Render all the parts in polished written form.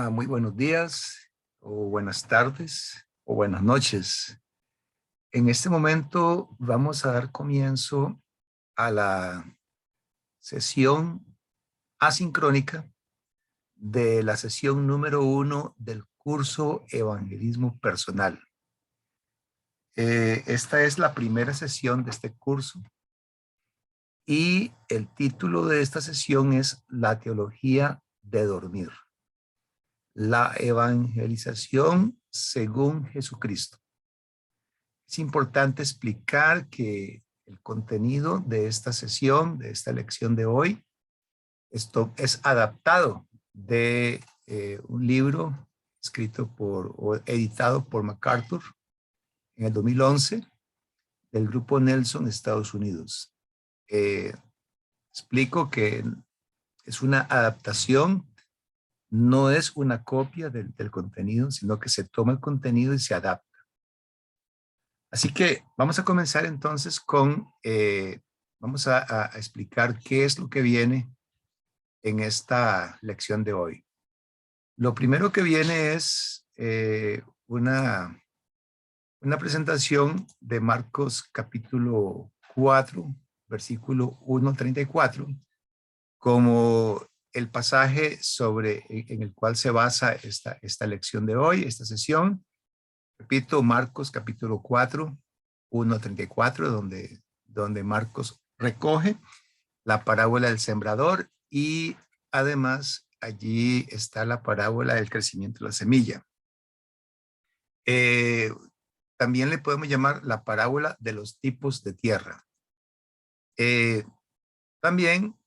Muy buenos días, o buenas tardes, o buenas noches. En este momento vamos a dar comienzo a la sesión asincrónica de la sesión número 1 del curso Evangelismo Personal. Esta es la primera sesión de este curso y el título de esta sesión es La teología de dormir. La evangelización según Jesucristo. Es importante explicar que el contenido de esta sesión, de esta lección de hoy, esto es adaptado de un libro escrito o editado por MacArthur en el 2011 del Grupo Nelson, Estados Unidos. Explico que es una adaptación, no es una copia del contenido, sino que se toma el contenido y se adapta. Así que vamos a comenzar entonces vamos a explicar qué es lo que viene en esta lección de hoy. Lo primero que viene es una presentación de Marcos capítulo 4, versículo 1-34, como el pasaje en el cual se basa esta lección de hoy, esta sesión. Repito, Marcos capítulo 4, 1-34, donde Marcos recoge la parábola del sembrador y además allí está la parábola del crecimiento de la semilla. También le podemos llamar la parábola de los tipos de tierra. También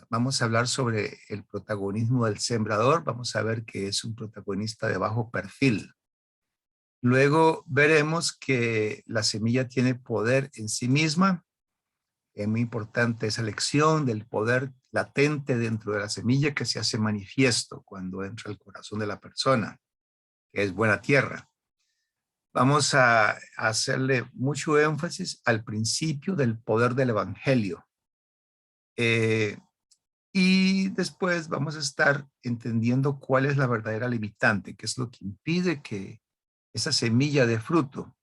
vamos a hablar sobre el protagonismo del sembrador. Vamos a ver que es un protagonista de bajo perfil. Luego veremos que la semilla tiene poder en sí misma. Es muy importante esa lección del poder latente dentro de la semilla que se hace manifiesto cuando entra al corazón de la persona, que es buena tierra. Vamos a hacerle mucho énfasis al principio del poder del evangelio. Y después vamos a estar entendiendo cuál es la verdadera limitante, qué es lo que impide que esa semilla dé fruto.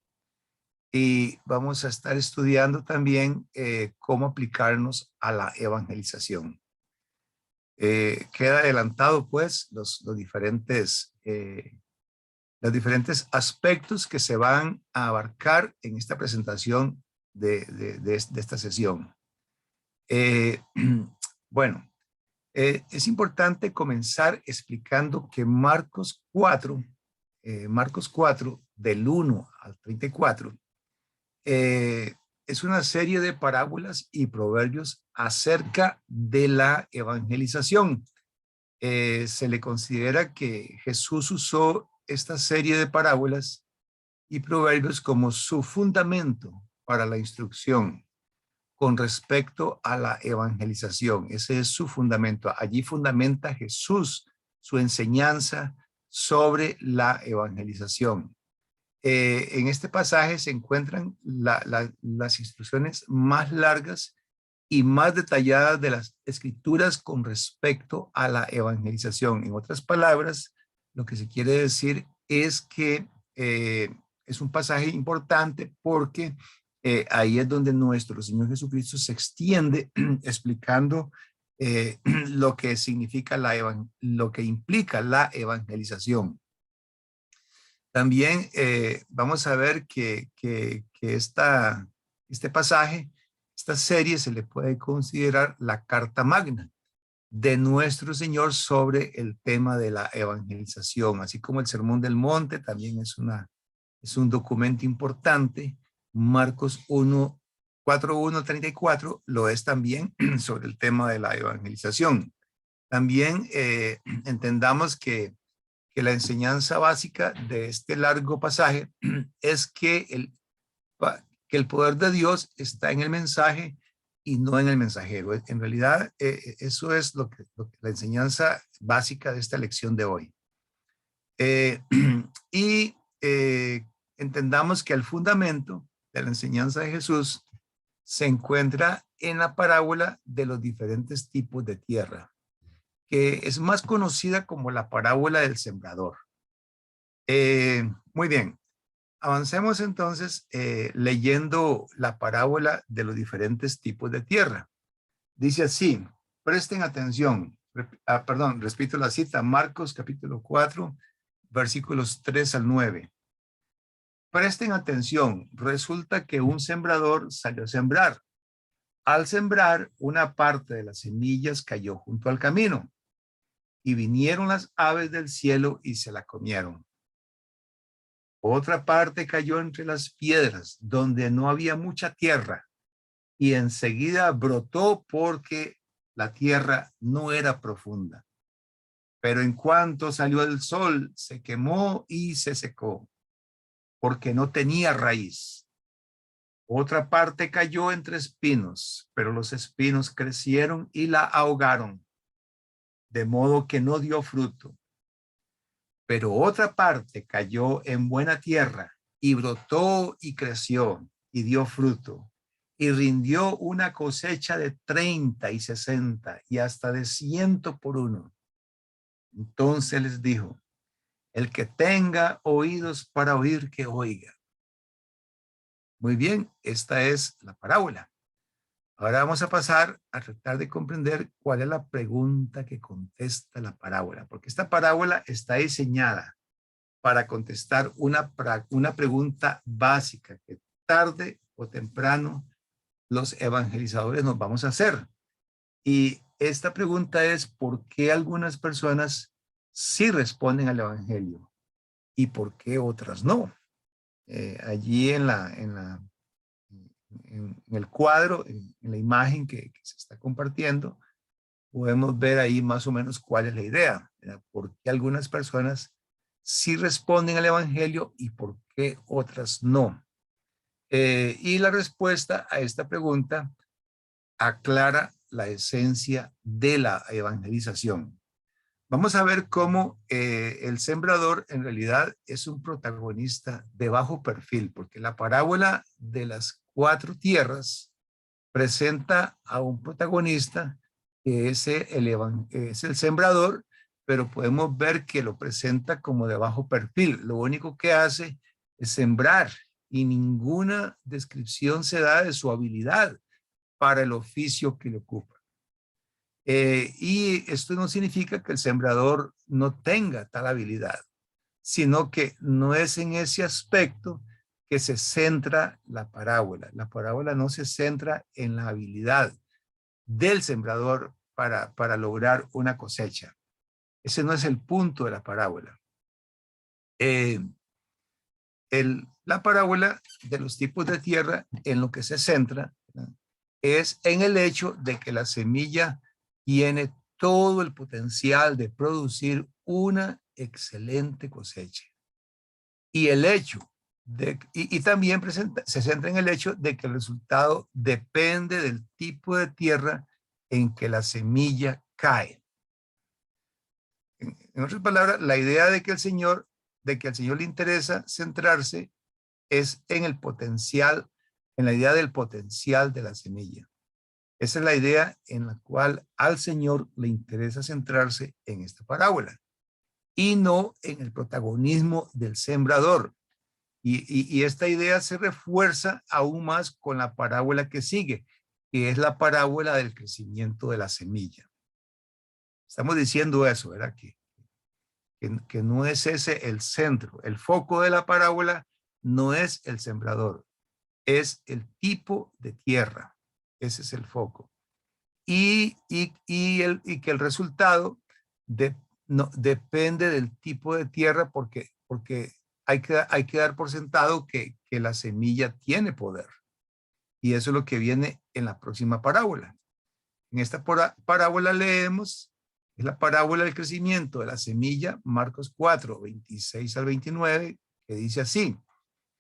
Y vamos a estar estudiando también cómo aplicarnos a la evangelización. Queda adelantado pues los diferentes aspectos que se van a abarcar en esta presentación de esta sesión. Bueno, es importante comenzar explicando que Marcos 4, del 1 al 34, es una serie de parábolas y proverbios acerca de la evangelización. Se le considera que Jesús usó esta serie de parábolas y proverbios como su fundamento para la instrucción con respecto a la evangelización. Ese es su fundamento. Allí fundamenta Jesús su enseñanza sobre la evangelización. En este pasaje se encuentran las instrucciones más largas y más detalladas de las escrituras con respecto a la evangelización. En otras palabras, lo que se quiere decir es que es un pasaje importante porque ahí es donde nuestro Señor Jesucristo se extiende explicando lo que significa lo que implica la evangelización. También vamos a ver que este pasaje, esta serie se le puede considerar la carta magna de nuestro Señor sobre el tema de la evangelización, así como el Sermón del Monte también es un documento importante. Marcos 1, 4, 1, 34 lo es también sobre el tema de la evangelización. También entendamos que la enseñanza básica de este largo pasaje es que el poder de Dios está en el mensaje y no en el mensajero. En realidad, eso es lo que la enseñanza básica de esta lección de hoy. Y entendamos que el fundamento de la enseñanza de Jesús se encuentra en la parábola de los diferentes tipos de tierra. que es más conocida como la parábola del sembrador. Muy bien, avancemos entonces leyendo la parábola de los diferentes tipos de tierra. Dice así, presten atención, repito la cita, Marcos capítulo 4, versículos 3 al 9. Presten atención, resulta que un sembrador salió a sembrar. Al sembrar, una parte de las semillas cayó junto al camino y vinieron las aves del cielo y se la comieron. Otra parte cayó entre las piedras donde no había mucha tierra y enseguida brotó porque la tierra no era profunda. Pero en cuanto salió el sol, se quemó y se secó porque no tenía raíz. Otra parte cayó entre espinos, pero los espinos crecieron y la ahogaron, de modo que no dio fruto. Pero otra parte cayó en buena tierra y brotó y creció y dio fruto y rindió una cosecha de 30 y 60 y hasta de 100 por uno. Entonces les dijo, el que tenga oídos para oír, que oiga. Muy bien, esta es la parábola. Ahora vamos a pasar a tratar de comprender cuál es la pregunta que contesta la parábola, porque esta parábola está diseñada para contestar una pregunta básica que tarde o temprano los evangelizadores nos vamos a hacer. Y esta pregunta es, ¿por qué algunas personas sí responden al evangelio y por qué otras no? Allí en el cuadro, en la imagen que se está compartiendo, podemos ver ahí más o menos cuál es la idea, ¿verdad? ¿Por qué algunas personas sí responden al evangelio y por qué otras no? Y la respuesta a esta pregunta aclara la esencia de la evangelización. Vamos a ver cómo el sembrador en realidad es un protagonista de bajo perfil, porque la parábola de las 4 tierras presenta a un protagonista que es el sembrador, pero podemos ver que lo presenta como de bajo perfil. Lo único que hace es sembrar y ninguna descripción se da de su habilidad para el oficio que le ocupa. Y esto no significa que el sembrador no tenga tal habilidad, sino que no es en ese aspecto que se centra la parábola. La parábola no se centra en la habilidad del sembrador para lograr una cosecha. Ese no es el punto de la parábola. La parábola de los tipos de tierra en lo que se centra, ¿verdad?, es en el hecho de que la semilla tiene todo el potencial de producir una excelente cosecha. Y el hecho y también se centra en el hecho de que el resultado depende del tipo de tierra en que la semilla cae. En otras palabras, la idea de que al Señor le interesa centrarse es en el potencial, en la idea del potencial de la semilla. Esa es la idea en la cual al Señor le interesa centrarse en esta parábola y no en el protagonismo del sembrador. Y esta idea se refuerza aún más con la parábola que sigue, que es la parábola del crecimiento de la semilla. Estamos diciendo eso, ¿verdad? Que no es ese el centro. El foco de la parábola no es el sembrador, es el tipo de tierra. Ese es el foco. Y que el resultado no, depende del tipo de tierra porque hay que dar por sentado que la semilla tiene poder. Y eso es lo que viene en la próxima parábola. En esta parábola leemos, es la parábola del crecimiento de la semilla, Marcos 4, 26 al 29, que dice así: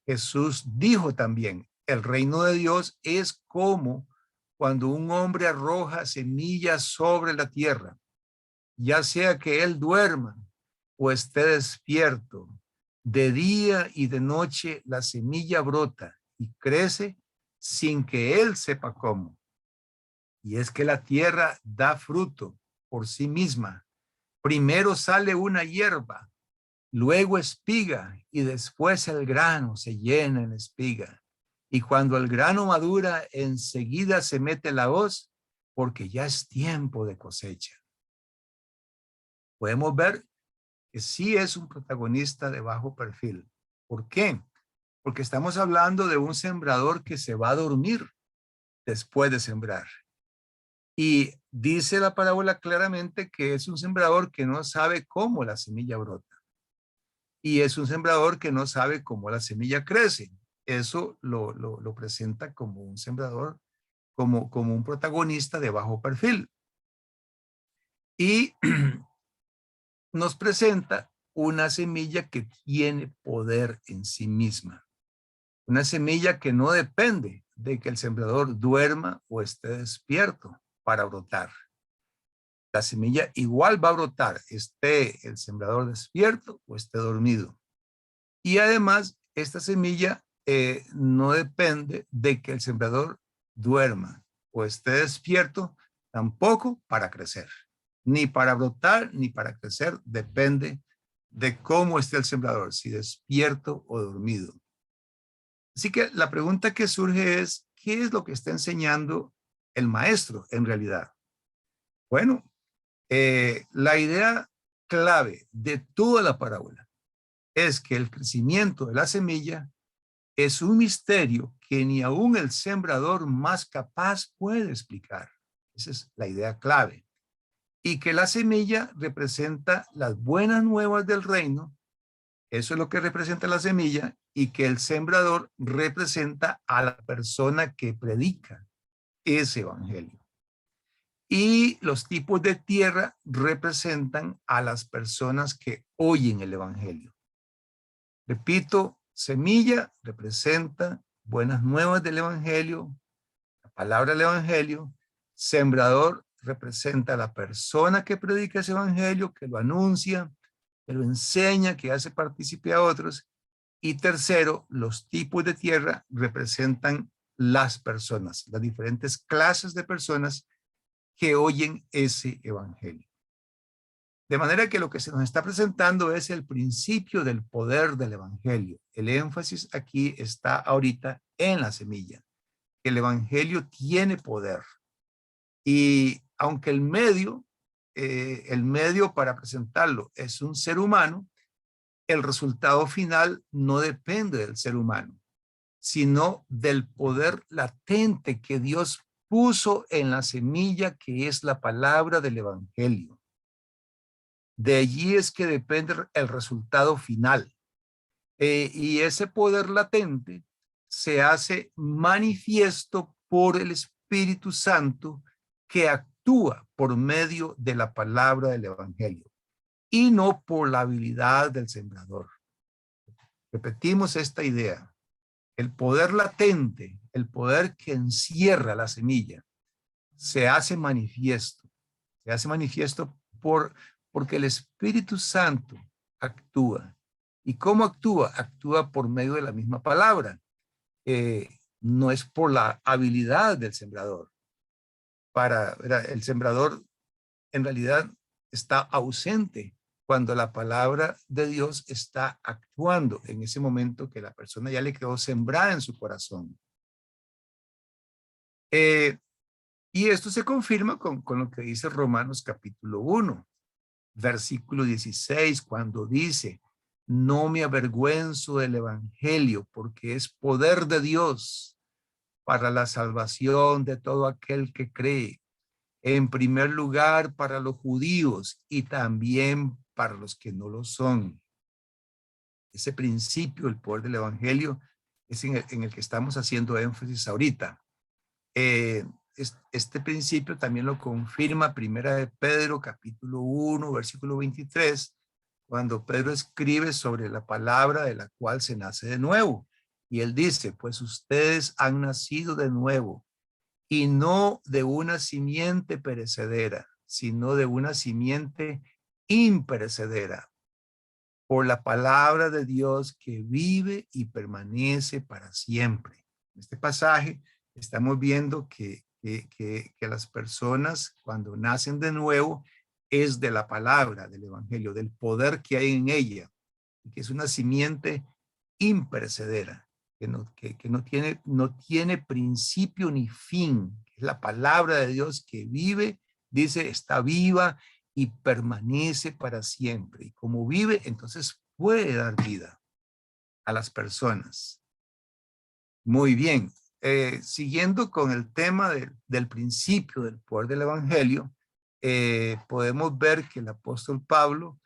Jesús dijo también, el reino de Dios es como cuando un hombre arroja semillas sobre la tierra, ya sea que él duerma o esté despierto. De día y de noche la semilla brota y crece sin que él sepa cómo. Y es que la tierra da fruto por sí misma. Primero sale una hierba, luego espiga y después el grano se llena en espiga. Y cuando el grano madura, enseguida se mete la hoz porque ya es tiempo de cosecha. Podemos ver que sí es un protagonista de bajo perfil. ¿Por qué? Porque estamos hablando de un sembrador que se va a dormir después de sembrar. Y dice la parábola claramente que es un sembrador que no sabe cómo la semilla brota. Y es un sembrador que no sabe cómo la semilla crece. Eso lo presenta como un sembrador, como un protagonista de bajo perfil. Y nos presenta una semilla que tiene poder en sí misma. Una semilla que no depende de que el sembrador duerma o esté despierto para brotar. La semilla igual va a brotar, esté el sembrador despierto o esté dormido. Y además, esta semilla no depende de que el sembrador duerma o esté despierto, tampoco para crecer. Ni para brotar, ni para crecer, depende de cómo esté el sembrador, si despierto o dormido. Así que la pregunta que surge es, ¿qué es lo que está enseñando el maestro en realidad? Bueno, la idea clave de toda la parábola es que el crecimiento de la semilla es un misterio que ni aún el sembrador más capaz puede explicar. Esa es la idea clave. Y que la semilla representa las buenas nuevas del reino, eso es lo que representa la semilla, y que el sembrador representa a la persona que predica ese evangelio. Y los tipos de tierra representan a las personas que oyen el evangelio. Repito, semilla representa buenas nuevas del evangelio, la palabra del evangelio. Sembrador representa a la persona que predica ese evangelio, que lo anuncia, que lo enseña, que hace partícipe a otros. Y tercero, los tipos de tierra representan las personas, las diferentes clases de personas que oyen ese evangelio. De manera que lo que se nos está presentando es el principio del poder del evangelio. El énfasis aquí está ahorita en la semilla. El evangelio tiene poder. Y aunque el medio para presentarlo es un ser humano, el resultado final no depende del ser humano, sino del poder latente que Dios puso en la semilla que es la palabra del evangelio. De allí es que depende el resultado final. Y ese poder latente se hace manifiesto por el Espíritu Santo que actúa por medio de la palabra del evangelio y no por la habilidad del sembrador. Repetimos esta idea. El poder latente, el poder que encierra la semilla, se hace manifiesto. Se hace manifiesto porque el Espíritu Santo actúa. ¿Y cómo actúa? Actúa por medio de la misma palabra. No es por la habilidad del sembrador. El sembrador en realidad está ausente cuando la palabra de Dios está actuando en ese momento que la persona ya le quedó sembrada en su corazón. Y esto se confirma con lo que dice Romanos capítulo 1, versículo 16, cuando dice, no me avergüenzo del evangelio porque es poder de Dios para la salvación de todo aquel que cree. En primer lugar para los judíos y también para los que no lo son. Ese principio, el poder del evangelio, es en el que estamos haciendo énfasis ahorita. Este principio también lo confirma Primera de Pedro, capítulo 1, versículo 23, cuando Pedro escribe sobre la palabra de la cual se nace de nuevo. Y él dice, pues ustedes han nacido de nuevo, y no de una simiente perecedera, sino de una simiente imperecedera, por la palabra de Dios que vive y permanece para siempre. En este pasaje estamos viendo que las personas cuando nacen de nuevo es de la palabra del evangelio, del poder que hay en ella, que es una simiente imperecedera, que no tiene principio ni fin. Es la palabra de Dios que vive, dice, está viva y permanece para siempre. Y como vive, entonces puede dar vida a las personas. Muy bien. Siguiendo con el tema del principio del poder del evangelio, podemos ver que el apóstol Pablo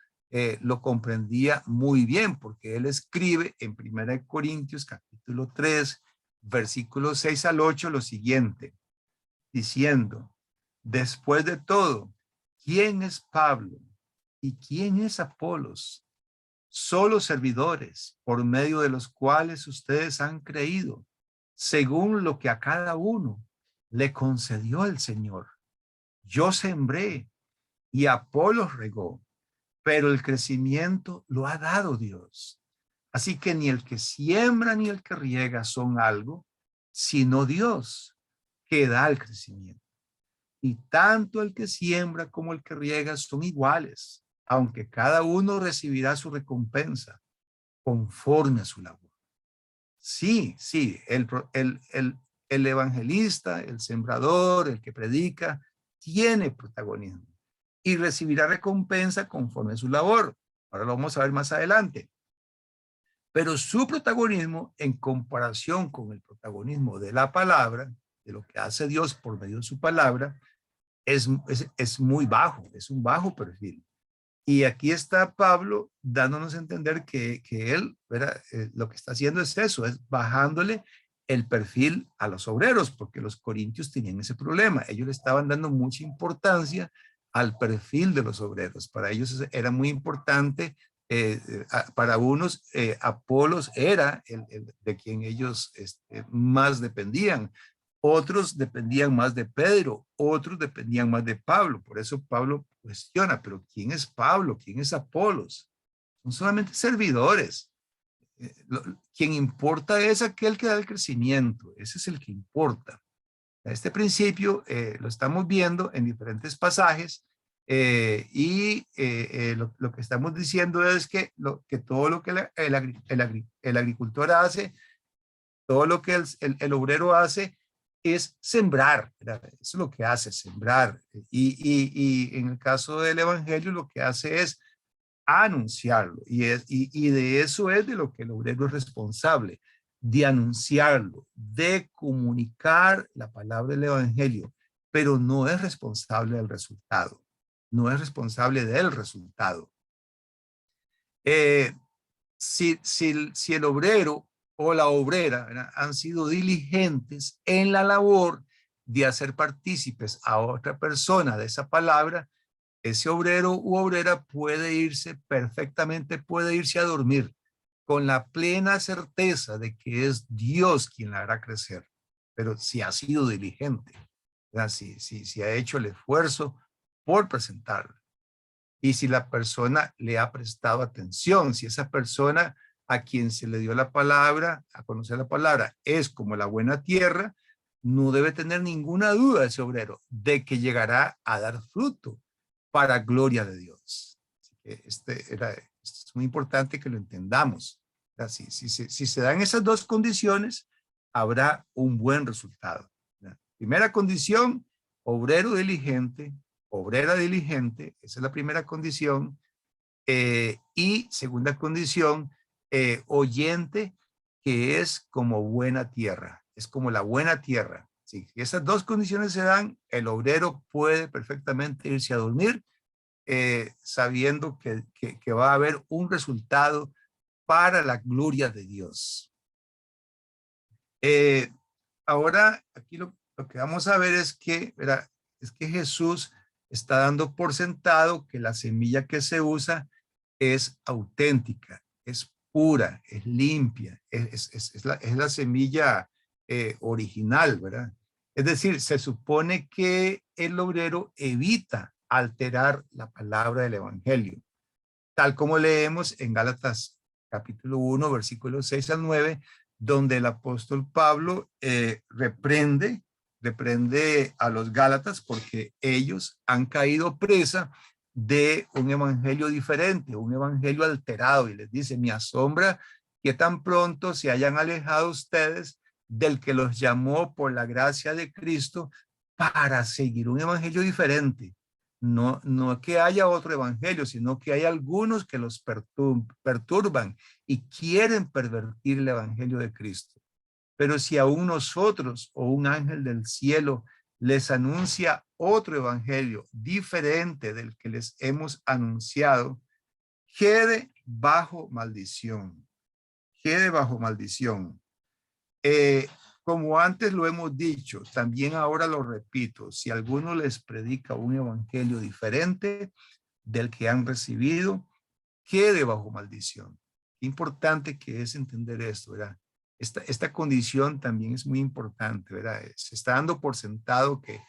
lo comprendía muy bien, porque él escribe en 1 Corintios capítulo 3, versículos 6 al 8, lo siguiente, diciendo: después de todo, ¿quién es Pablo y quién es Apolos? Solo servidores por medio de los cuales ustedes han creído, según lo que a cada uno le concedió el Señor. Yo sembré y Apolos regó, pero el crecimiento lo ha dado Dios. Así que ni el que siembra ni el que riega son algo, sino Dios que da el crecimiento. Y tanto el que siembra como el que riega son iguales, aunque cada uno recibirá su recompensa conforme a su labor. Sí, sí, el evangelista, el sembrador, el que predica, tiene protagonismo y recibirá recompensa conforme a su labor. Ahora lo vamos a ver más adelante. Pero su protagonismo, en comparación con el protagonismo de la palabra, de lo que hace Dios por medio de su palabra, es muy bajo, es un bajo perfil. Y aquí está Pablo dándonos a entender que él, lo que está haciendo es eso, es bajándole el perfil a los obreros, porque los corintios tenían ese problema. Ellos le estaban dando mucha importancia al perfil de los obreros. Para ellos era muy importante. Para unos, Apolos era el de quien ellos más dependían. Otros dependían más de Pedro, otros dependían más de Pablo. Por eso Pablo cuestiona, pero ¿quién es Pablo? ¿Quién es Apolos? Son solamente servidores. Quien importa es aquel que da el crecimiento. Ese es el que importa. Este principio lo estamos viendo en diferentes pasajes lo que estamos diciendo es que todo lo que el agricultor hace, todo lo que el obrero hace, es sembrar, ¿verdad? Eso es lo que hace, sembrar. Y en el caso del evangelio lo que hace es anunciarlo. Y de eso es de lo que el obrero es responsable, de anunciarlo, de comunicar la palabra del evangelio, pero no es responsable del resultado, no es responsable del resultado. Si el obrero o la obrera, ¿verdad?, han sido diligentes en la labor de hacer partícipes a otra persona de esa palabra, ese obrero u obrera puede irse perfectamente, puede irse a dormir con la plena certeza de que es Dios quien la hará crecer, pero si ha sido diligente, ¿verdad?, si ha hecho el esfuerzo por presentarla. Y si la persona le ha prestado atención, si esa persona a quien se le dio la palabra, a conocer la palabra, es como la buena tierra, no debe tener ninguna duda ese obrero de que llegará a dar fruto para gloria de Dios. Así que esto es muy importante que lo entendamos. Si se dan esas dos condiciones, habrá un buen resultado. Primera condición, obrero diligente, obrera diligente, esa es la primera condición. Y segunda condición, oyente, que es como buena tierra, es como la buena tierra. Si esas dos condiciones se dan, el obrero puede perfectamente irse a dormir sabiendo que va a haber un resultado para la gloria de Dios. Ahora, aquí lo que vamos a ver es que, ¿verdad?, es que Jesús está dando por sentado que la semilla que se usa es auténtica, es pura, es limpia, es la semilla original, ¿verdad? Es decir, se supone que el obrero evita alterar la palabra del evangelio, tal como leemos en Gálatas capítulo 1, versículos 6 al 9, donde el apóstol Pablo reprende a los Gálatas porque ellos han caído presa de un evangelio diferente, un evangelio alterado, y les dice, me asombra que tan pronto se hayan alejado ustedes del que los llamó por la gracia de Cristo para seguir un evangelio diferente. No que haya otro evangelio, sino que hay algunos que los perturban y quieren pervertir el evangelio de Cristo. Pero si aún nosotros o un ángel del cielo les anuncia otro evangelio diferente del que les hemos anunciado, quede bajo maldición. Quede bajo maldición. Como antes lo hemos dicho, también ahora lo repito, si alguno les predica un evangelio diferente del que han recibido, quede bajo maldición. Importante que es entender esto, ¿verdad? Esta condición también es muy importante, ¿verdad? Se está dando por sentado que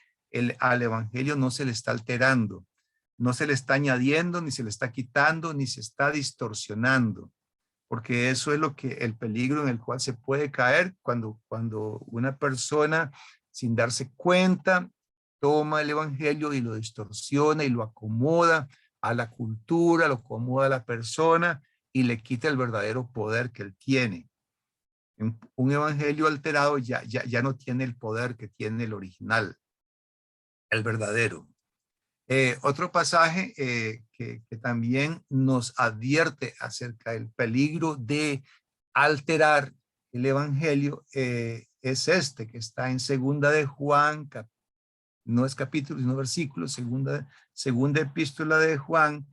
al evangelio no se le está alterando, no se le está añadiendo, ni se le está quitando, ni se está distorsionando, porque eso es lo que el peligro en el cual se puede caer cuando una persona, sin darse cuenta, toma el evangelio y lo distorsiona y lo acomoda a la cultura, lo acomoda a la persona y le quita el verdadero poder que él tiene. Un evangelio alterado ya no tiene el poder que tiene el original, el verdadero. Otro pasaje que también nos advierte acerca del peligro de alterar el evangelio es este que está en segunda de Juan, no es capítulo, sino versículo, segunda epístola de Juan,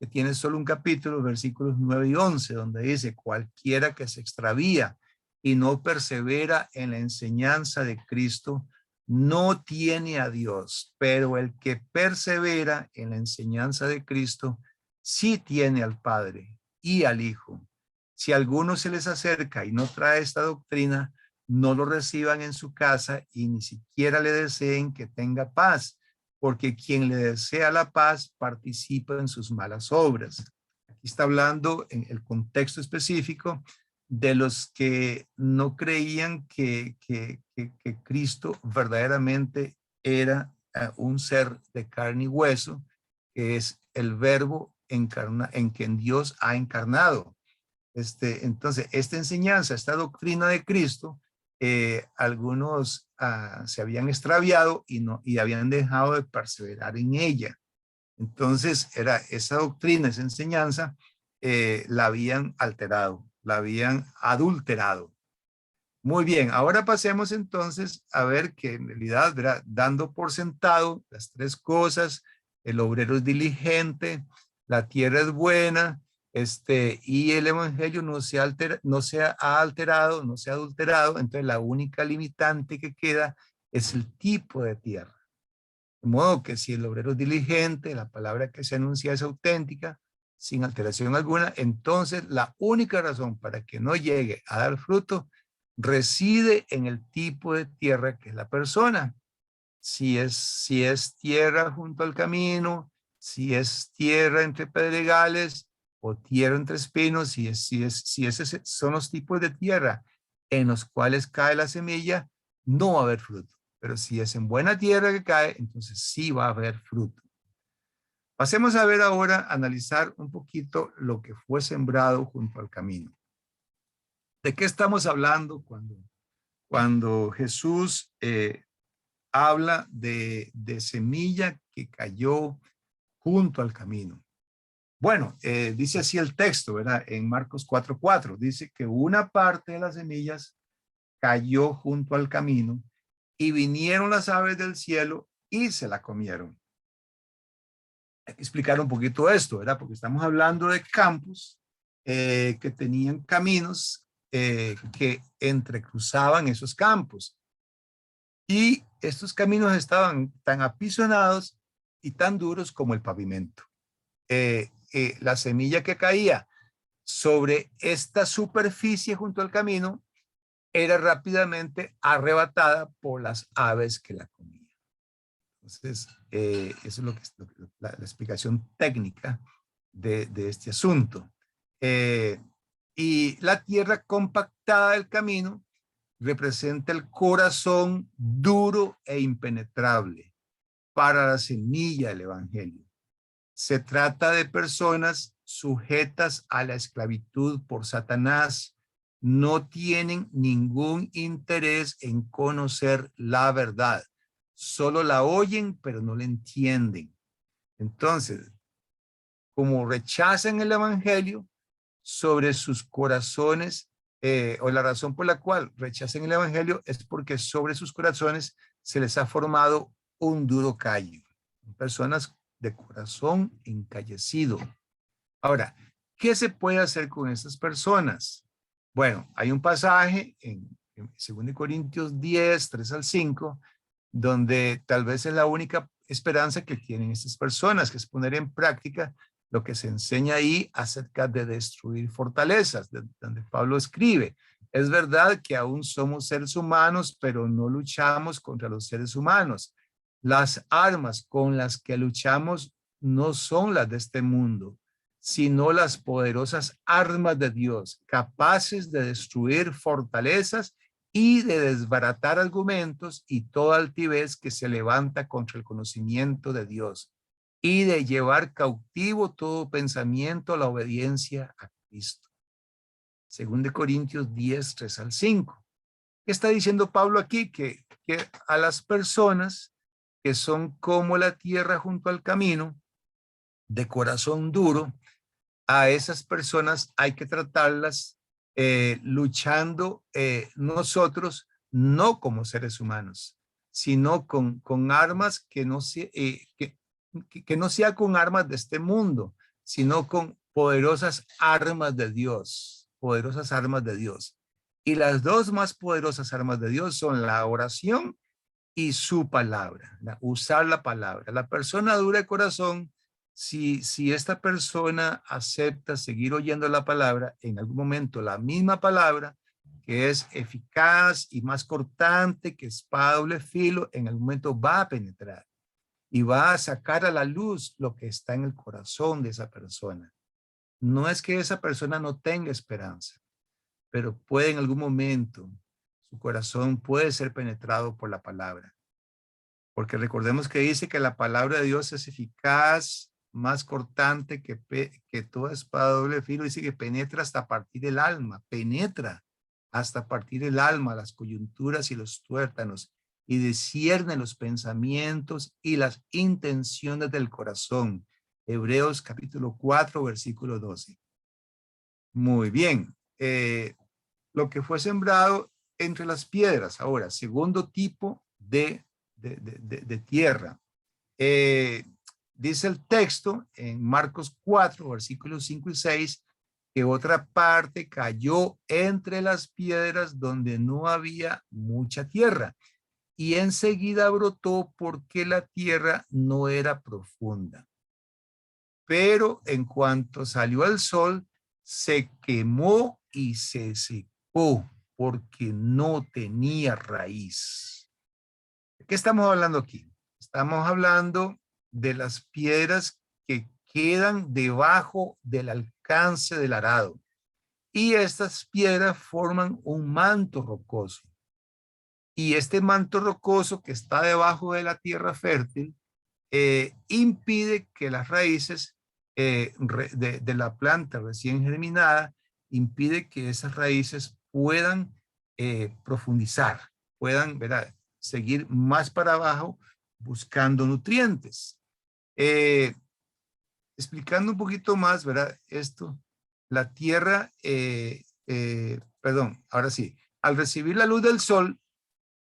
que tiene solo un capítulo, versículos 9 y 11, donde dice, cualquiera que se extravía y no persevera en la enseñanza de Cristo, no tiene a Dios, pero el que persevera en la enseñanza de Cristo, sí tiene al Padre y al Hijo. Si alguno se les acerca y no trae esta doctrina, no lo reciban en su casa y ni siquiera le deseen que tenga paz, porque quien le desea la paz participa en sus malas obras. Aquí está hablando en el contexto específico de los que no creían que Cristo verdaderamente era un ser de carne y hueso, que es el verbo en que Dios ha encarnado. Entonces, esta enseñanza, esta doctrina de Cristo, algunos se habían extraviado y habían dejado de perseverar en ella. Entonces, era esa doctrina, esa enseñanza, la habían alterado, la habían adulterado. Muy bien, ahora pasemos entonces a ver que en realidad, ¿verdad? Dando por sentado las tres cosas, el obrero es diligente, la tierra es buena, y el evangelio no se ha alterado, no se ha adulterado, entonces la única limitante que queda es el tipo de tierra. De modo que si el obrero es diligente, la palabra que se anuncia es auténtica, sin alteración alguna, entonces la única razón para que no llegue a dar fruto reside en el tipo de tierra que es la persona. Si es tierra junto al camino, si es tierra entre pedregales o tierra entre espinos, si esos son los tipos de tierra en los cuales cae la semilla, no va a haber fruto. Pero si es en buena tierra que cae, entonces sí va a haber fruto. Pasemos a ver ahora, analizar un poquito lo que fue sembrado junto al camino. ¿De qué estamos hablando cuando Jesús habla de semilla que cayó junto al camino? Bueno, dice así el texto, ¿verdad? En Marcos 4:4, dice que una parte de las semillas cayó junto al camino y vinieron las aves del cielo y se la comieron. Hay que explicar un poquito esto, ¿verdad? Porque estamos hablando de campos que tenían caminos que entrecruzaban esos campos. Y estos caminos estaban tan apisonados y tan duros como el pavimento. La semilla que caía sobre esta superficie junto al camino era rápidamente arrebatada por las aves que la comían. Entonces, eso es la explicación técnica de este asunto. Y la tierra compactada del camino representa el corazón duro e impenetrable para la semilla del evangelio. Se trata de personas sujetas a la esclavitud por Satanás. No tienen ningún interés en conocer la verdad. Solo la oyen, pero no la entienden. Entonces, como rechazan el evangelio, sobre sus corazones, o la razón por la cual rechazan el evangelio es porque sobre sus corazones se les ha formado un duro callo. Personas de corazón encallecido. Ahora, ¿qué se puede hacer con estas personas? Bueno, hay un pasaje en 2 Corintios 10, 3 al 5, donde tal vez es la única esperanza que tienen estas personas, que es poner en práctica lo que se enseña ahí acerca de destruir fortalezas, donde Pablo escribe. Es verdad que aún somos seres humanos, pero no luchamos contra los seres humanos. Las armas con las que luchamos no son las de este mundo, sino las poderosas armas de Dios, capaces de destruir fortalezas y de desbaratar argumentos y toda altivez que se levanta contra el conocimiento de Dios, y de llevar cautivo todo pensamiento a la obediencia a Cristo. 2 Corintios 10, 3 al 5. ¿Qué está diciendo Pablo aquí? Que a las personas que son como la tierra junto al camino, de corazón duro, a esas personas hay que tratarlas luchando nosotros, no como seres humanos, sino con armas que no sea con armas de este mundo, sino con poderosas armas de Dios, poderosas armas de Dios. Y las dos más poderosas armas de Dios son la oración y su palabra, usar la palabra. La persona dura de corazón, si esta persona acepta seguir oyendo la palabra, en algún momento la misma palabra, que es eficaz y más cortante que espada doble filo, en algún momento va a penetrar y va a sacar a la luz lo que está en el corazón de esa persona. No es que esa persona no tenga esperanza, pero puede en algún momento, su corazón puede ser penetrado por la palabra. Porque recordemos que dice que la palabra de Dios es eficaz, más cortante que toda espada de doble filo. Dice que penetra hasta partir el alma, penetra hasta partir el alma, las coyunturas y los tuétanos, y discierne los pensamientos y las intenciones del corazón. Hebreos capítulo 4, versículo 12. Muy bien. Lo que fue sembrado entre las piedras. Ahora, segundo tipo de tierra. Dice el texto en Marcos 4, versículos 5 y 6, que otra parte cayó entre las piedras donde no había mucha tierra, y enseguida brotó porque la tierra no era profunda. Pero en cuanto salió el sol, se quemó y se secó porque no tenía raíz. ¿De qué estamos hablando aquí? Estamos hablando de las piedras que quedan debajo del alcance del arado. Y estas piedras forman un manto rocoso. Y este manto rocoso que está debajo de la tierra fértil impide que las raíces de la planta recién germinada, impide que esas raíces puedan profundizar, puedan, ¿verdad?, seguir más para abajo buscando nutrientes. Explicando un poquito más, ¿verdad? Esto, la tierra, perdón, ahora sí, al recibir la luz del sol,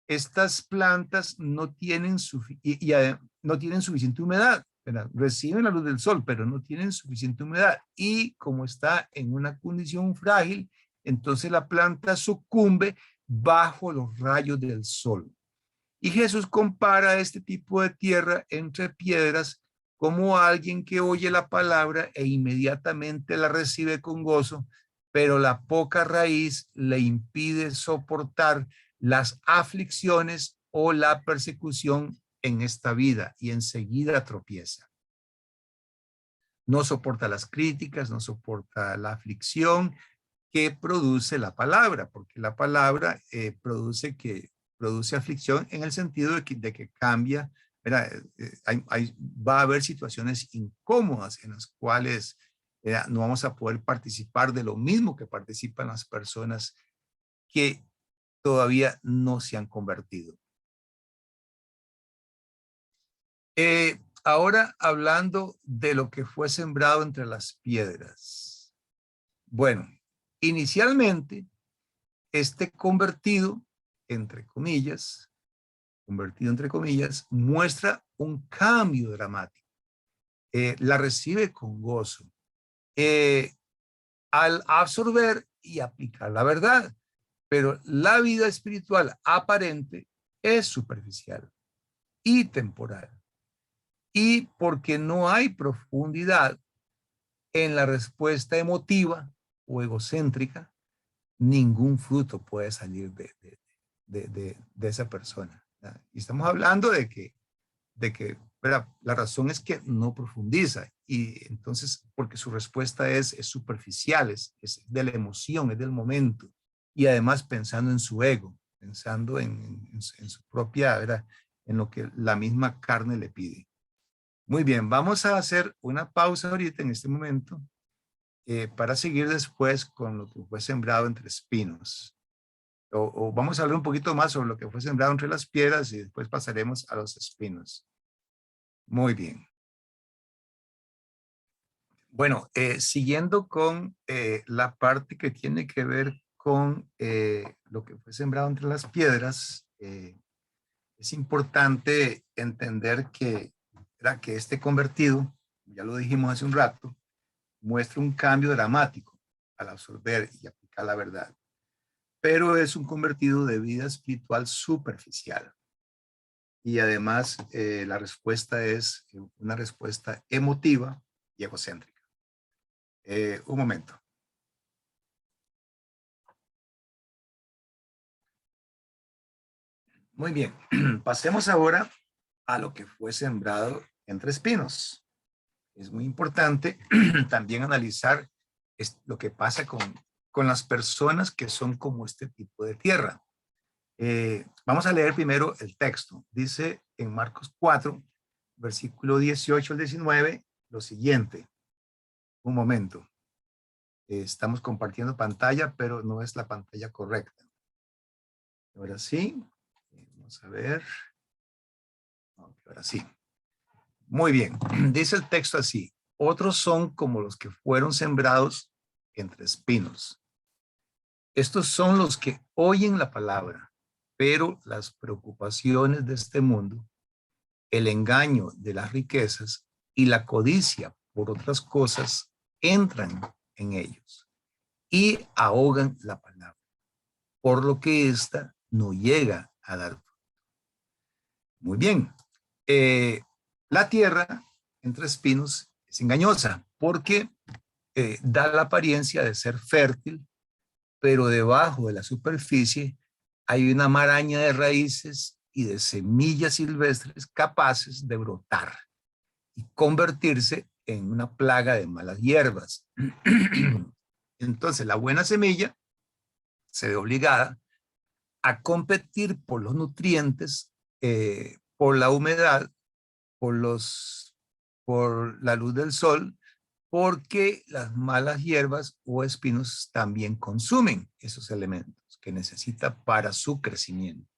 estas plantas no tienen, no tienen suficiente humedad, ¿verdad? Reciben la luz del sol, pero no tienen suficiente humedad. Y como está en una condición frágil, entonces la planta sucumbe bajo los rayos del sol. Y Jesús compara este tipo de tierra entre piedras como alguien que oye la palabra e inmediatamente la recibe con gozo, pero la poca raíz le impide soportar las aflicciones o la persecución en esta vida y enseguida tropieza. No soporta las críticas, no soporta la aflicción que produce la palabra, porque la palabra produce aflicción en el sentido de que cambia Mira, va a haber situaciones incómodas en las cuales no vamos a poder participar de lo mismo que participan las personas que todavía no se han convertido. Ahora hablando de lo que fue sembrado entre las piedras. Bueno, inicialmente este convertido entre comillas, muestra un cambio dramático. La recibe con gozo. Al absorber y aplicar la verdad, pero la vida espiritual aparente es superficial y temporal. Y porque no hay profundidad en la respuesta emotiva o egocéntrica, ningún fruto puede salir de esa persona. ¿Verdad? Y estamos hablando de que ¿verdad? La razón es que no profundiza y entonces porque su respuesta es superficial, es de la emoción, es del momento y además pensando en su ego, pensando en su propia, ¿verdad? En lo que la misma carne le pide. Muy bien, vamos a hacer una pausa ahorita en este momento para seguir después con lo que fue sembrado entre espinos. O vamos a hablar un poquito más sobre lo que fue sembrado entre las piedras y después pasaremos a los espinos. Muy bien. Bueno, siguiendo con la parte que tiene que ver con lo que fue sembrado entre las piedras, es importante entender que este convertido, ya lo dijimos hace un rato, muestra un cambio dramático al absorber y aplicar la verdad, pero es un convertido de vida espiritual superficial. Y además la respuesta es una respuesta emotiva y egocéntrica. Un momento. Muy bien, pasemos ahora a lo que fue sembrado entre espinos. Es muy importante también analizar lo que pasa con las personas que son como este tipo de tierra. Vamos a leer primero el texto. Dice en Marcos 4, versículo 18 al 19, lo siguiente. Un momento. Estamos compartiendo pantalla, pero no es la pantalla correcta. Ahora sí, vamos a ver. Ahora sí. Muy bien, dice el texto así. Otros son como los que fueron sembrados entre espinos. Estos son los que oyen la palabra, pero las preocupaciones de este mundo, el engaño de las riquezas y la codicia por otras cosas entran en ellos y ahogan la palabra, por lo que ésta no llega a dar fruto. Muy bien. La tierra entre espinos es engañosa porque da la apariencia de ser fértil, pero debajo de la superficie hay una maraña de raíces y de semillas silvestres capaces de brotar y convertirse en una plaga de malas hierbas. Entonces, la buena semilla se ve obligada a competir por los nutrientes, por la humedad, por la luz del sol, porque las malas hierbas o espinos también consumen esos elementos que necesita para su crecimiento.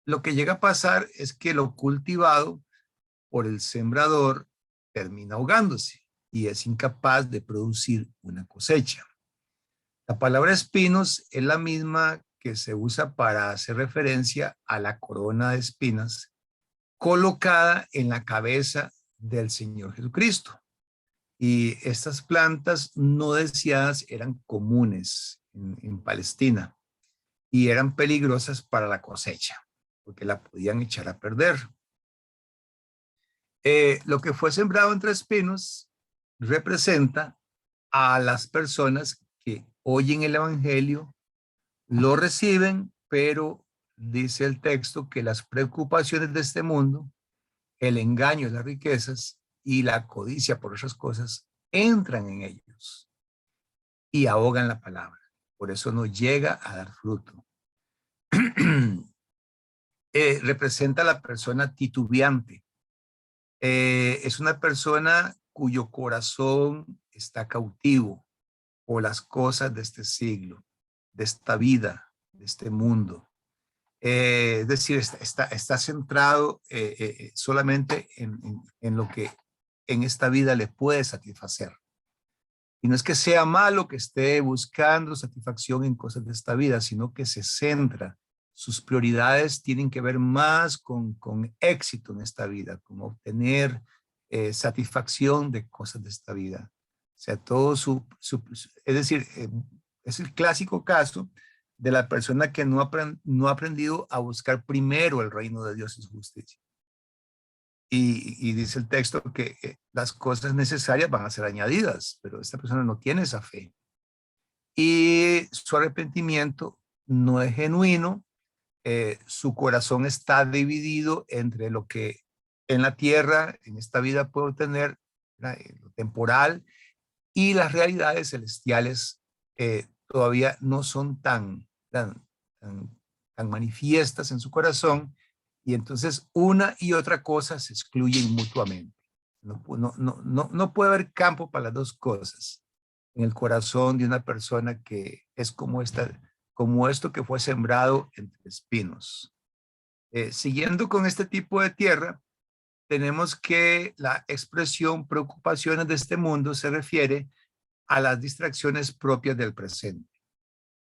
Lo que llega a pasar es que lo cultivado por el sembrador termina ahogándose y es incapaz de producir una cosecha. La palabra espinos es la misma que se usa para hacer referencia a la corona de espinas colocada en la cabeza del Señor Jesucristo. Y estas plantas no deseadas eran comunes en Palestina y eran peligrosas para la cosecha, porque la podían echar a perder. Lo que fue sembrado entre espinos representa a las personas que oyen el Evangelio, lo reciben, pero dice el texto que las preocupaciones de este mundo, el engaño de las riquezas y la codicia por esas cosas entran en ellos y ahogan la palabra. Por eso no llega a dar fruto. representa a la persona titubeante. Es una persona cuyo corazón está cautivo por las cosas de este siglo, de esta vida, de este mundo. Es decir, está centrado solamente en lo que en esta vida le puede satisfacer. Y no es que sea malo que esté buscando satisfacción en cosas de esta vida, sino que se centra. Sus prioridades tienen que ver más con éxito en esta vida, con obtener satisfacción de cosas de esta vida. O sea, es decir, es el clásico caso de la persona que no ha aprendido a buscar primero el reino de Dios y su justicia. Y dice el texto que las cosas necesarias van a ser añadidas, pero esta persona no tiene esa fe. Y su arrepentimiento no es genuino, su corazón está dividido entre lo que en la tierra, en esta vida puedo tener, lo temporal, y las realidades celestiales todavía no son tan manifiestas en su corazón, y entonces una y otra cosa se excluyen mutuamente. No puede haber campo para las dos cosas en el corazón de una persona que es como esto que fue sembrado entre espinos. Siguiendo con este tipo de tierra, tenemos que la expresión preocupaciones de este mundo se refiere a las distracciones propias del presente.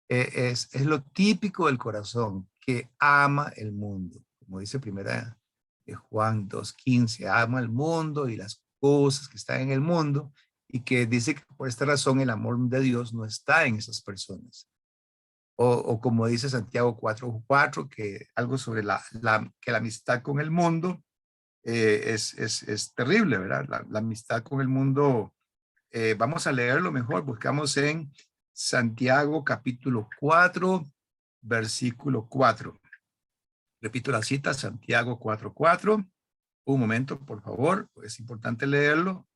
Es lo típico del corazón que ama el mundo. Como dice primera de Juan 2:15, ama el mundo y las cosas que están en el mundo, y que dice que por esta razón el amor de Dios no está en esas personas. O como dice Santiago 4:4, que algo sobre que la amistad con el mundo es terrible, ¿verdad? La amistad con el mundo, vamos a leerlo mejor, buscamos en Santiago capítulo 4, versículo 4. Repito la cita, Santiago 4:4. Un momento, por favor, es importante leerlo.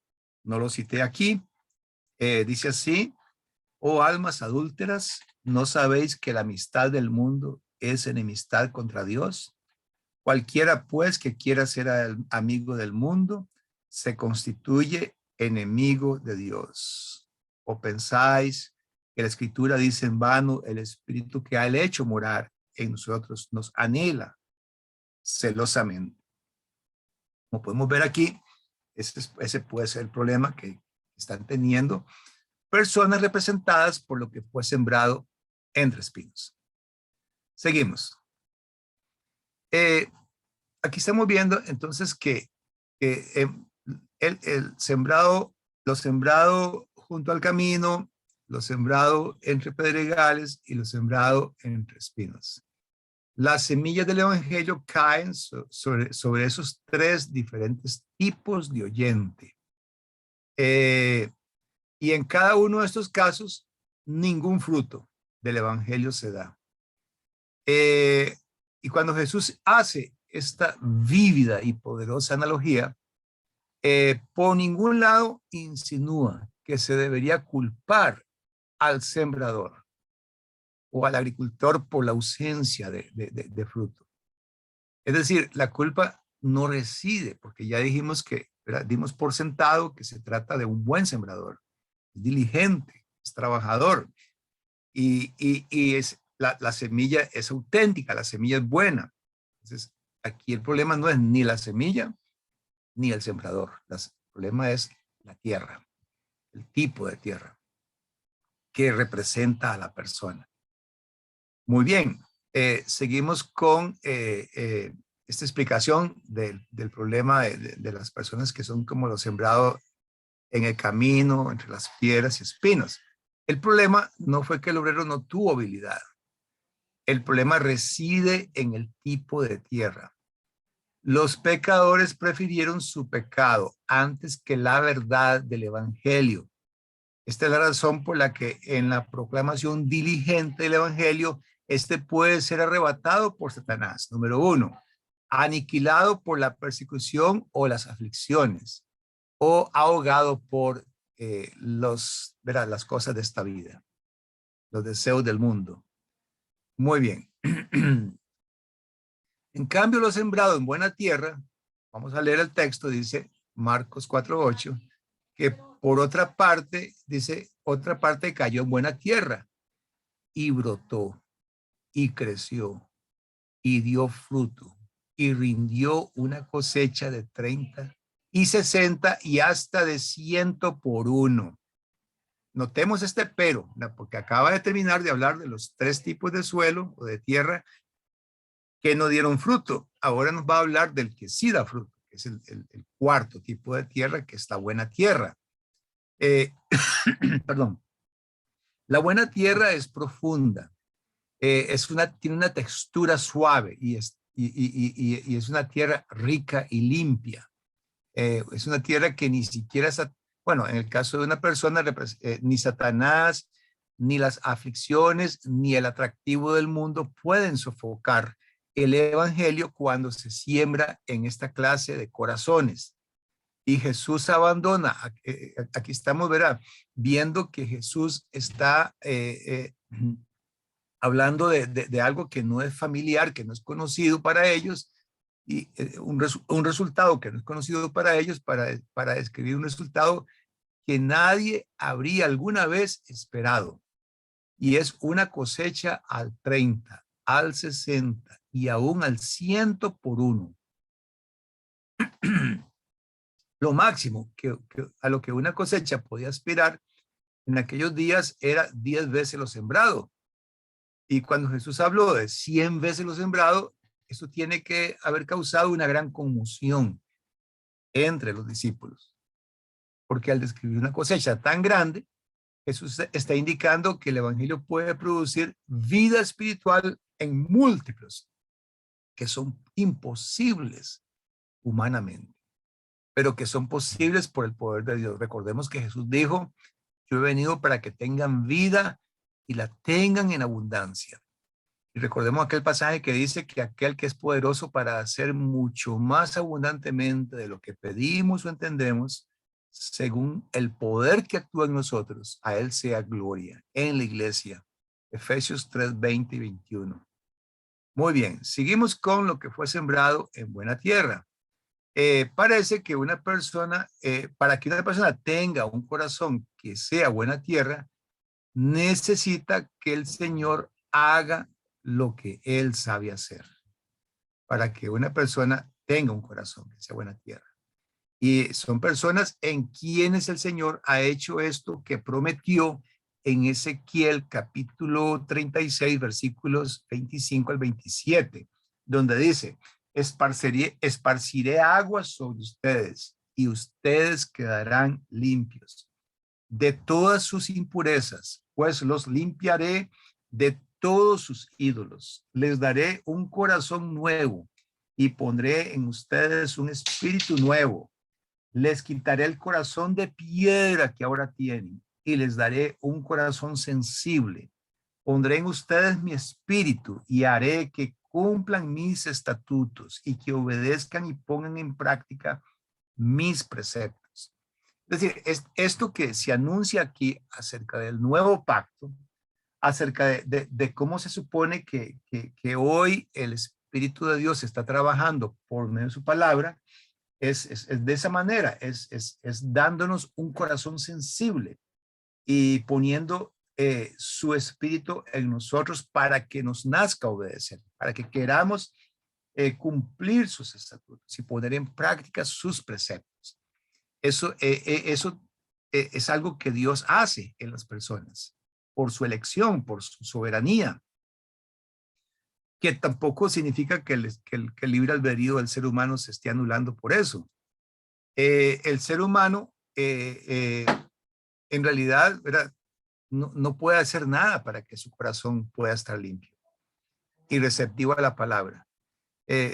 No lo cité aquí. Dice así: oh almas adúlteras, ¿no sabéis que la amistad del mundo es enemistad contra Dios? Cualquiera pues que quiera ser amigo del mundo se constituye enemigo de Dios. ¿O pensáis que la Escritura dice en vano, el Espíritu que ha hecho morar en nosotros nos anhela celosamente? Como podemos ver aquí, ese puede ser el problema que están teniendo personas representadas por lo que fue sembrado entre espinos. Seguimos. Aquí estamos viendo entonces que el sembrado, lo sembrado junto al camino, lo sembrado entre pedregales y lo sembrado entre espinos. Las semillas del evangelio caen sobre esos tres diferentes tipos de oyente. Y en cada uno de estos casos, ningún fruto del evangelio se da. Y cuando Jesús hace esta vívida y poderosa analogía, por ningún lado insinúa que se debería culpar al sembrador o al agricultor por la ausencia de fruto. Es decir, la culpa no reside, porque ya dijimos que, ¿verdad? Dimos por sentado que se trata de un buen sembrador, es diligente, es trabajador, y la semilla es auténtica, la semilla es buena. Entonces, aquí el problema no es ni la semilla ni el sembrador. El problema es la tierra, el tipo de tierra que representa a la persona. Muy bien, seguimos con esta explicación del problema de las personas que son como lo sembrado en el camino, entre las piedras y espinos. El problema no fue que el obrero no tuvo habilidad. El problema reside en el tipo de tierra. Los pecadores prefirieron su pecado antes que la verdad del evangelio. Esta es la razón por la que en la proclamación diligente del evangelio, este puede ser arrebatado por Satanás. Número 1, aniquilado por la persecución o las aflicciones, o ahogado por las cosas de esta vida, los deseos del mundo. Muy bien. En cambio, lo sembrado en buena tierra, vamos a leer el texto, dice Marcos 4:8, que por otra parte, dice, otra parte cayó en buena tierra y brotó y creció y dio fruto y rindió una cosecha de 30 y 60 y hasta de 100 por uno. Notemos este pero, porque acaba de terminar de hablar de los 3 tipos de suelo o de tierra que no dieron fruto. Ahora nos va a hablar del que sí da fruto, que es el cuarto tipo de tierra, que es la buena tierra. Eh, perdón. La buena tierra es profunda, tiene una textura suave y es una tierra rica y limpia. Es una tierra que ni siquiera, bueno, en el caso de una persona, ni Satanás, ni las aflicciones, ni el atractivo del mundo pueden sofocar el evangelio cuando se siembra en esta clase de corazones. Y Jesús abandona, aquí estamos, verá, viendo que Jesús está hablando de algo que no es familiar, que no es conocido para ellos, y un resultado que no es conocido para ellos, para describir un resultado que nadie habría alguna vez esperado. Y es una cosecha al 30, al 60 y aún al 100 por uno. Lo máximo a lo que una cosecha podía aspirar en aquellos días era 10 veces lo sembrado. Y cuando Jesús habló de 100 veces lo sembrado, eso tiene que haber causado una gran conmoción entre los discípulos. Porque al describir una cosecha tan grande, Jesús está indicando que el evangelio puede producir vida espiritual en múltiplos, que son imposibles humanamente, pero que son posibles por el poder de Dios. Recordemos que Jesús dijo, yo he venido para que tengan vida y la tengan en abundancia. Y recordemos aquel pasaje que dice que aquel que es poderoso para hacer mucho más abundantemente de lo que pedimos o entendemos, según el poder que actúa en nosotros, a él sea gloria en la iglesia. Efesios 3, 20 y 21. Muy bien, seguimos con lo que fue sembrado en buena tierra. Parece que una persona, para que una persona tenga un corazón que sea buena tierra, necesita que el Señor haga lo que Él sabe hacer. Para que una persona tenga un corazón que sea buena tierra. Y son personas en quienes el Señor ha hecho esto que prometió en Ezequiel capítulo 36, versículos 25 al 27, donde dice, esparciré aguas sobre ustedes y ustedes quedarán limpios de todas sus impurezas, pues los limpiaré de todos sus ídolos. Les daré un corazón nuevo y pondré en ustedes un espíritu nuevo. Les quitaré el corazón de piedra que ahora tienen y les daré un corazón sensible. Pondré en ustedes mi espíritu y haré que cumplan mis estatutos y que obedezcan y pongan en práctica mis preceptos. Es decir, esto que se anuncia aquí acerca del nuevo pacto, acerca de cómo se supone que hoy el Espíritu de Dios está trabajando por medio de su palabra, es de esa manera, es dándonos un corazón sensible y poniendo su espíritu en nosotros para que nos nazca obedecer, para que queramos cumplir sus estatutos y poner en práctica sus preceptos. Eso es algo que Dios hace en las personas por su elección, por su soberanía, que tampoco significa que el libre albedrío del ser humano se esté anulando por eso. El ser humano, en realidad, ¿verdad? No puede hacer nada para que su corazón pueda estar limpio y receptivo a la palabra.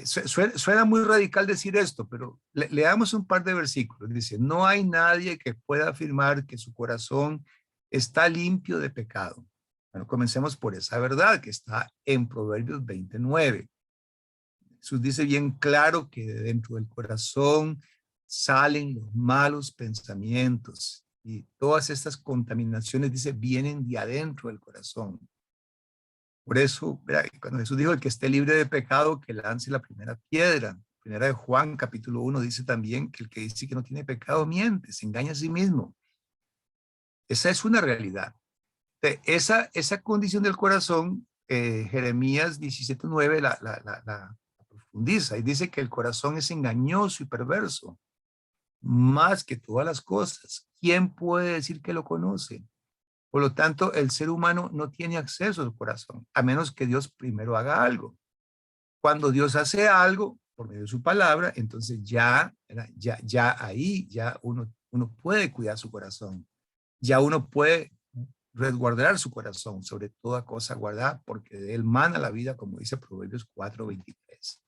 Suena muy radical decir esto, pero leamos un par de versículos. Dice, no hay nadie que pueda afirmar que su corazón está limpio de pecado. Bueno, comencemos por esa verdad que está en Proverbios 29. Jesús dice bien claro que de dentro del corazón salen los malos pensamientos y todas estas contaminaciones, dice, vienen de adentro del corazón. Por eso, ¿verdad? Cuando Jesús dijo, el que esté libre de pecado, que lance la primera piedra. Primera de Juan, capítulo 1, dice también que el que dice que no tiene pecado miente, se engaña a sí mismo. Esa es una realidad. Esa condición del corazón, Jeremías 17:9 la profundiza y dice que el corazón es engañoso y perverso, más que todas las cosas. ¿Quién puede decir que lo conoce? Por lo tanto, el ser humano no tiene acceso al corazón, a menos que Dios primero haga algo. Cuando Dios hace algo por medio de su palabra, entonces ya ahí, ya uno puede cuidar su corazón. Ya uno puede resguardar su corazón, sobre toda cosa guardada, porque de él mana la vida, como dice Proverbios 4:23.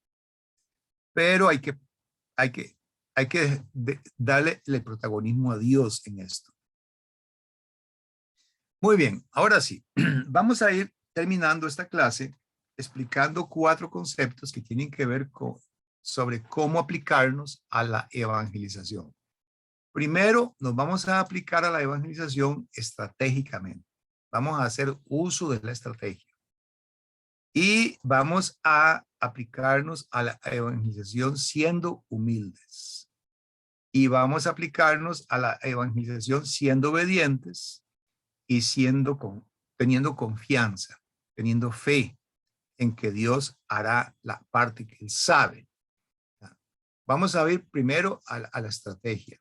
Pero hay que, hay que darle el protagonismo a Dios en esto. Muy bien, ahora sí, vamos a ir terminando esta clase explicando 4 conceptos que tienen que ver sobre cómo aplicarnos a la evangelización. Primero, nos vamos a aplicar a la evangelización estratégicamente. Vamos a hacer uso de la estrategia. Y vamos a aplicarnos a la evangelización siendo humildes. Y vamos a aplicarnos a la evangelización siendo obedientes y teniendo confianza, teniendo fe en que Dios hará la parte que Él sabe. Vamos a ir primero a la estrategia.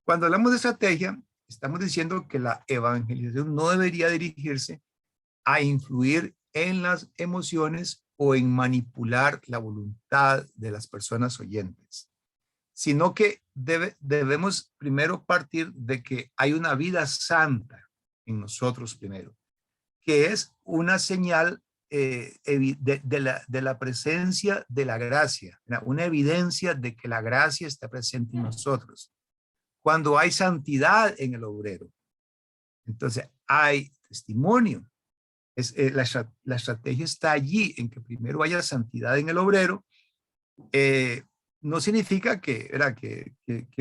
Cuando hablamos de estrategia, estamos diciendo que la evangelización no debería dirigirse a influir en las emociones o en manipular la voluntad de las personas oyentes, sino que debemos primero partir de que hay una vida santa en nosotros primero, que es una señal de la presencia de la gracia, una evidencia de que la gracia está presente en nosotros. Cuando hay santidad en el obrero, entonces hay testimonio. La estrategia está allí en que primero haya santidad en el obrero. No significa que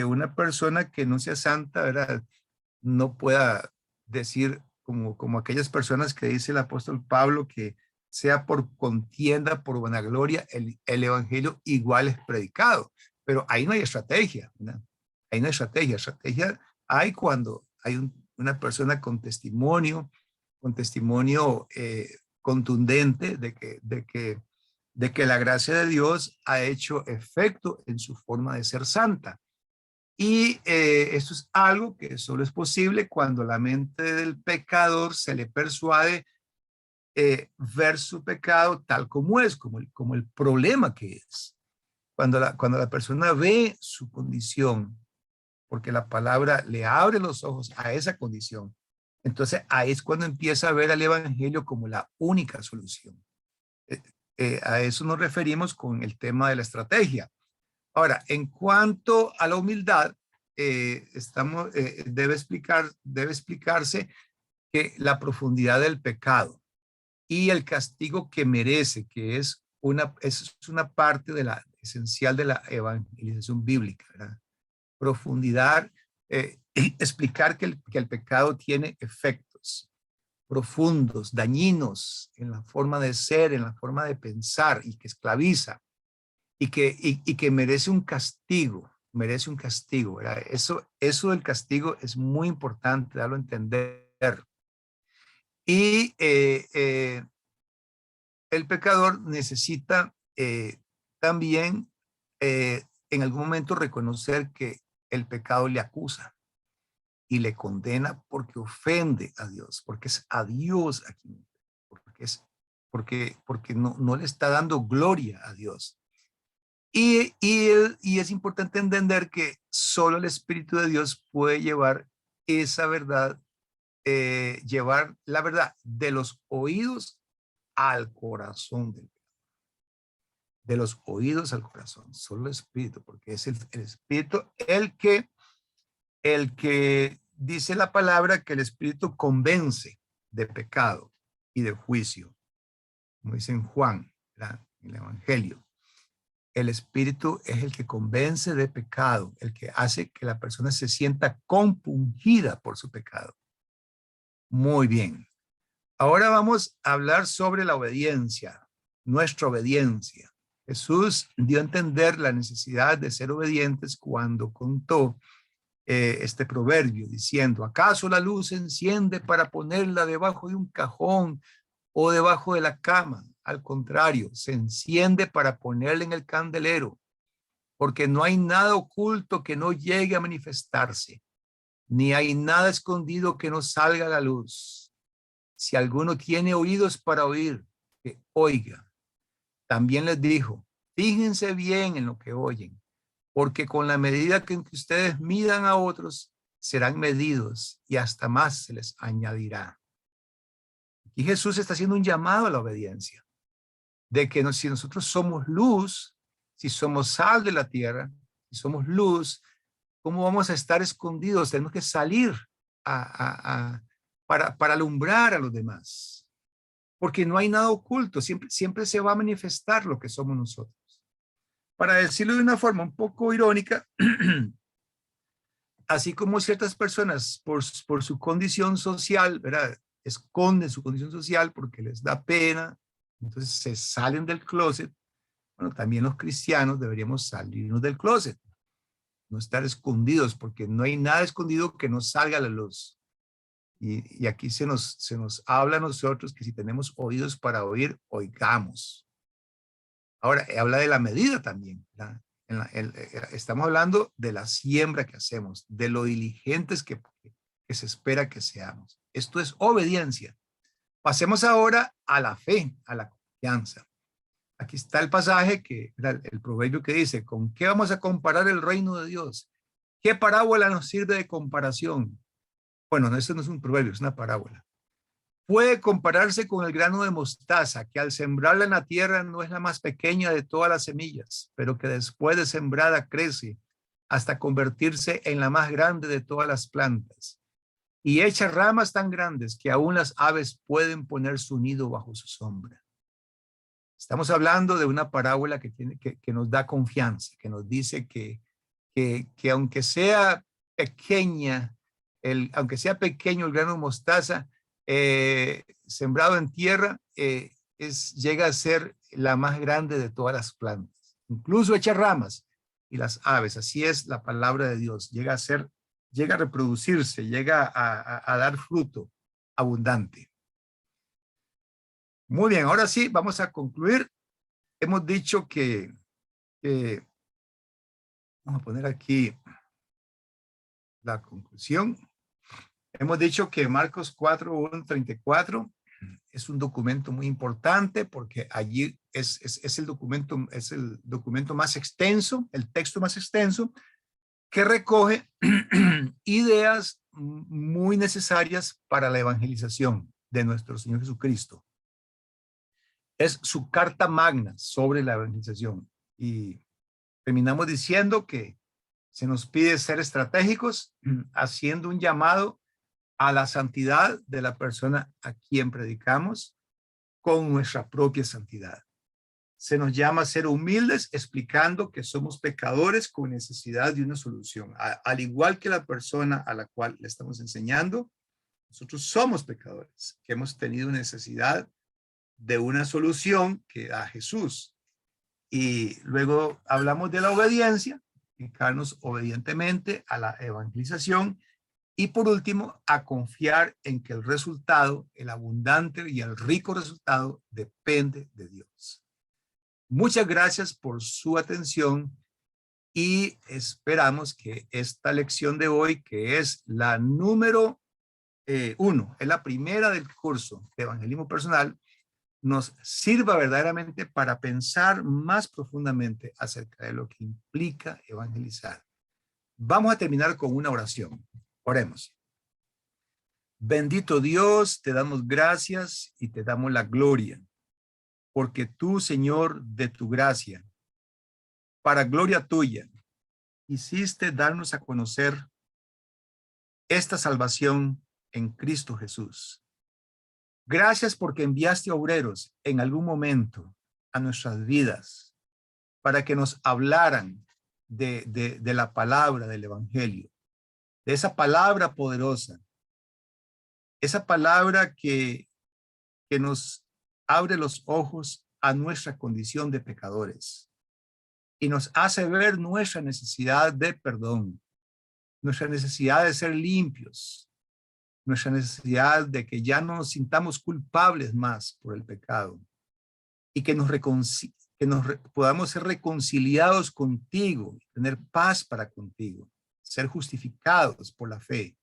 una persona que no sea santa, ¿verdad?, no pueda decir como aquellas personas que dice el apóstol Pablo, que sea por contienda, por vanagloria, el evangelio igual es predicado. Pero ahí no hay estrategia, ¿verdad? Ahí no hay estrategia. Estrategia hay cuando hay una persona con testimonio contundente de que la gracia de Dios ha hecho efecto en su forma de ser santa. Y esto es algo que solo es posible cuando la mente del pecador se le persuade ver su pecado tal como es, como el problema que es. Cuando la persona ve su condición, porque la palabra le abre los ojos a esa condición, entonces ahí es cuando empieza a ver al evangelio como la única solución. A eso nos referimos con el tema de la estrategia. Ahora, en cuanto a la humildad, debe explicarse que la profundidad del pecado y el castigo que merece, que es una parte esencial de la evangelización bíblica, ¿verdad? Profundidad, explicar que el pecado tiene efectos profundos, dañinos en la forma de ser, en la forma de pensar y que esclaviza y que merece un castigo, ¿verdad? Eso del castigo es muy importante darlo a entender. Y el pecador necesita también en algún momento reconocer que el pecado le acusa y le condena porque ofende a Dios, porque es a Dios a quien, porque no le está dando gloria a Dios. Y es importante entender que solo el Espíritu de Dios puede llevar esa verdad, llevar la verdad de los oídos al corazón, de los oídos al corazón, solo el Espíritu, porque es el Espíritu el que dice la palabra que el Espíritu convence de pecado y de juicio, como dice en Juan, ¿verdad?, en el Evangelio. El Espíritu es el que convence de pecado, el que hace que la persona se sienta compungida por su pecado. Muy bien. Ahora vamos a hablar sobre la obediencia, nuestra obediencia. Jesús dio a entender la necesidad de ser obedientes cuando contó este proverbio diciendo, ¿acaso la luz se enciende para ponerla debajo de un cajón o debajo de la cama? Al contrario, se enciende para ponerla en el candelero, porque no hay nada oculto que no llegue a manifestarse, ni hay nada escondido que no salga a la luz. Si alguno tiene oídos para oír, que oiga. También les dijo, fíjense bien en lo que oyen, porque con la medida que ustedes midan a otros, serán medidos y hasta más se les añadirá. Y Jesús está haciendo un llamado a la obediencia, de que si nosotros somos luz, si somos sal de la tierra, si somos luz, ¿cómo vamos a estar escondidos? Tenemos que salir para alumbrar a los demás, porque no hay nada oculto, siempre se va a manifestar lo que somos nosotros. Para decirlo de una forma un poco irónica, así como ciertas personas por su condición social, ¿verdad? Esconden su condición social porque les da pena, entonces se salen del closet. Bueno, también los cristianos deberíamos salirnos del closet, no estar escondidos, porque no hay nada escondido que no salga a la luz. Y aquí se nos habla a nosotros que si tenemos oídos para oír, oigamos. Ahora, habla de la medida también, ¿verdad? Estamos hablando de la siembra que hacemos, de lo diligentes que se espera que seamos. Esto es obediencia. Pasemos ahora a la fe, a la confianza. Aquí está el pasaje, el proverbio que dice, ¿con qué vamos a comparar el reino de Dios? ¿Qué parábola nos sirve de comparación? Bueno, esto no es un proverbio, es una parábola. Puede compararse con el grano de mostaza, que al sembrarla en la tierra no es la más pequeña de todas las semillas, pero que después de sembrada crece hasta convertirse en la más grande de todas las plantas y echa ramas tan grandes que aún las aves pueden poner su nido bajo su sombra. Estamos hablando de una parábola que nos da confianza, que nos dice que aunque sea pequeña, aunque sea pequeño el grano de mostaza, sembrado en tierra, llega a ser la más grande de todas las plantas. Incluso echa ramas y las aves, así es la palabra de Dios, llega a reproducirse, llega a dar fruto abundante. Muy bien, ahora sí, vamos a concluir. Hemos dicho vamos a poner aquí la conclusión. Hemos dicho que Marcos 4:1-34 es un documento muy importante porque allí es el documento más extenso, el texto más extenso, que recoge ideas muy necesarias para la evangelización de nuestro Señor Jesucristo. Es su carta magna sobre la evangelización. Y terminamos diciendo que se nos pide ser estratégicos, haciendo un llamado a la santidad de la persona a quien predicamos con nuestra propia santidad. Se nos llama a ser humildes, explicando que somos pecadores con necesidad de una solución. Al igual que la persona a la cual le estamos enseñando, nosotros somos pecadores, que hemos tenido necesidad de una solución que da Jesús. Y luego hablamos de la obediencia, dedicarnos obedientemente a la evangelización. Y por último, a confiar en que el resultado, el abundante y el rico resultado, depende de Dios. Muchas gracias por su atención y esperamos que esta lección de hoy, que es la número 1, es la primera del curso de evangelismo personal, nos sirva verdaderamente para pensar más profundamente acerca de lo que implica evangelizar. Vamos a terminar con una oración. Oremos. Bendito Dios, te damos gracias y te damos la gloria, porque tú, Señor, de tu gracia, para gloria tuya, hiciste darnos a conocer esta salvación en Cristo Jesús. Gracias porque enviaste obreros en algún momento a nuestras vidas para que nos hablaran de la palabra del Evangelio, de esa palabra poderosa, esa palabra que que nos abre los ojos a nuestra condición de pecadores y nos hace ver nuestra necesidad de perdón, nuestra necesidad de ser limpios, nuestra necesidad de que ya no nos sintamos culpables más por el pecado y que podamos ser reconciliados contigo, tener paz para contigo, ser justificados por la fe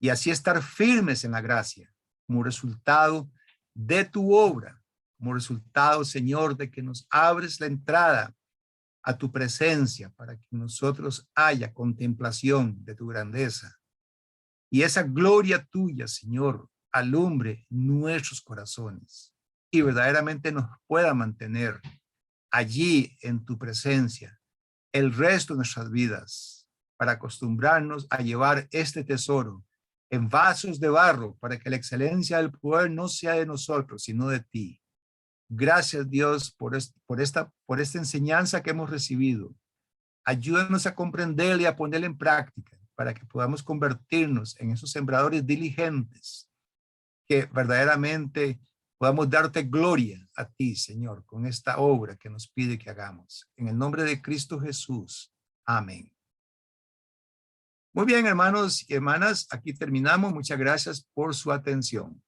y así estar firmes en la gracia como resultado de tu obra, como resultado, Señor, de que nos abres la entrada a tu presencia para que nosotros haya contemplación de tu grandeza. Y esa gloria tuya, Señor, alumbre nuestros corazones y verdaderamente nos pueda mantener allí en tu presencia el resto de nuestras vidas para acostumbrarnos a llevar este tesoro en vasos de barro para que la excelencia del poder no sea de nosotros, sino de ti. Gracias, Dios, por esta enseñanza que hemos recibido. Ayúdanos a comprenderla y a ponerla en práctica para que podamos convertirnos en esos sembradores diligentes que verdaderamente podamos darte gloria a ti, Señor, con esta obra que nos pide que hagamos. En el nombre de Cristo Jesús. Amén. Muy bien, hermanos y hermanas, aquí terminamos. Muchas gracias por su atención.